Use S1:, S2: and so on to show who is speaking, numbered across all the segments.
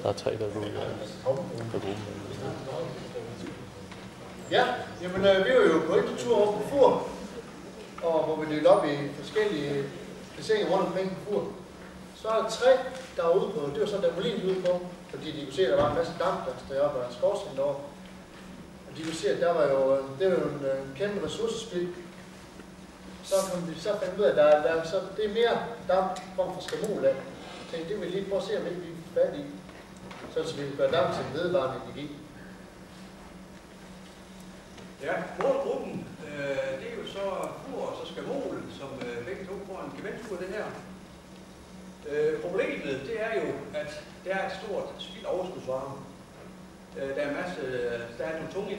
S1: Der er 3, der går ud af gruppen.
S2: Ja, jamen vi er jo på en tur over på Fur, og hvor vi deler op i forskellige placeringer rundt omkring på Fur. Så er der 3, der er ude på, det var så der Molin ude på, fordi de kunne se, at der var en masse damp, der stod op og en skorsten derovre. Og de kunne se, at det var jo en kæmpe ressourcespil. Så fandt vi ud af, at det er mere damp form for skamol af. Så tænkte, det vil lige prøve at se, om ikke vi får fat i. Så vi kan gøre damp til vedvarende energi.
S3: Ja, målgruppen, det er jo så Fur og så Skamol, som begge to får en gevinst ud af det her. Problemet, det er jo, at der er et stort spild overskudsvarme. Der er nogle tunge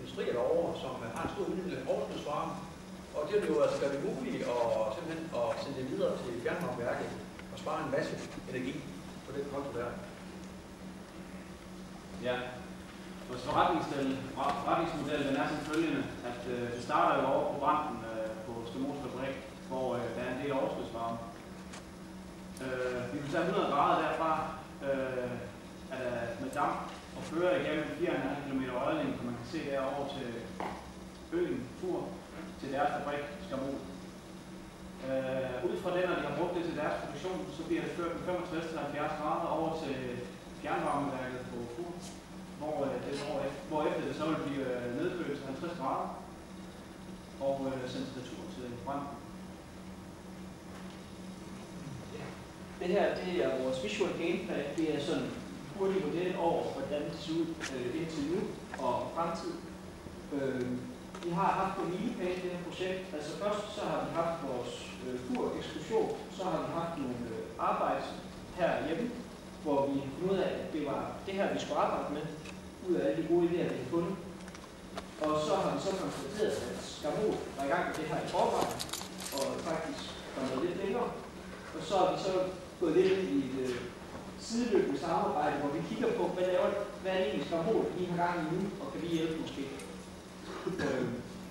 S3: industrier derovre, som har en stor udnyttelse af overskudsvarme. Og det er jo altså gør det muligt simpelthen at sende det videre til fjernvarmeværket og spare en masse energi på den konto der.
S4: Ja. Vores forretningsmodel den er som følgende, at det starter jo over på branden på Skamols fabrik, hvor der er en del overskudsvarme. Vi kan tage 100 grader derfra med damp og føre igennem 4,5 km rørledning, som man kan se derovre til øen Fur, til deres fabrik Skamol. Ud fra den, når de har brugt det til deres produktion, så bliver det ført med 65-70 grader over til fjernvarmeværket på Fur, hvorefter det så vil blive nedkølet til 50 grader og sendes retur til branden.
S5: Det her det er vores visual gameplan. Det er sådan en hurtig model over, hvordan det ser ud indtil nu og fremtid. Vi har haft en milepæl i det her projekt. Altså først så har vi haft vores Fur-ekskursion, så har vi haft nogle arbejde herhjemme, hvor vi fandt ud af, at det var det her, vi skulle arbejde med, ud af alle de gode idéer, vi har fundet. Og så har vi så konstateret, at Skamol var i gang med det her i forvejen, og faktisk kommet lidt længere. Og så har vi så gået lidt ind i et sideløbende samarbejde, hvor vi kigger på, hvad er det egentlig Skamol I har gang i nu, og kan vi hjælpe måske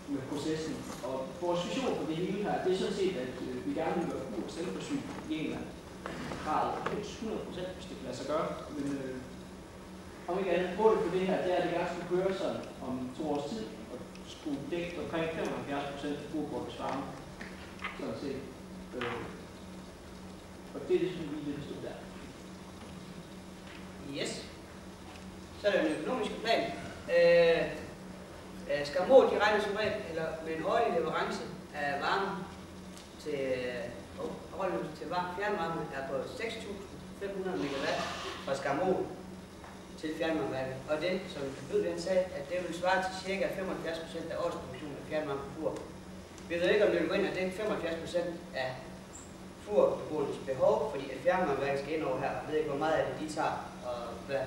S5: med processen. Og vores vision for det hele her, det er sådan set, at vi gerne vil gøre Fur selvforsyning i en eller anden grad, 100%, hvis det kan lade sig gøre. Men om ikke andet, målet for det her, det er, at det gerne skulle køre sådan om 2 års tid, og skulle dække omkring 75% af Furgårdens varme. Sådan set. Og det er det, som vi vil stå der.
S6: Yes. Så er der den økonomiske plan. Skamol, de regner som regel med en årlig leverance af varme til fjernvarme er på 6.500 MW fra Skamol til fjernvarmeværket. Og det, som Ludvig sagde, at det vil svare til ca. 75% af årsproduktionen af fjernvarme på Fur. Vi ved ikke, om det vil gå ind og dække 75% af Fur-beboernes behov, fordi at fjernvarmeværket skal ind over her. Jeg ved ikke, hvor meget af det de tager, og hvad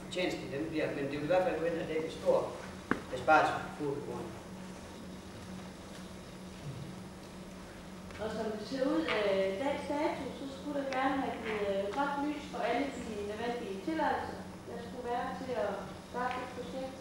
S6: fortjenesten den bliver, men det vil i hvert fald gå ind og dække en stor besparelse for Fur-beboerne.
S7: Og som det ser ud af dags dato, så skulle der gerne have givet grønt lys for alle de nødvendige tilladelser, der skulle være til at starte et projekt.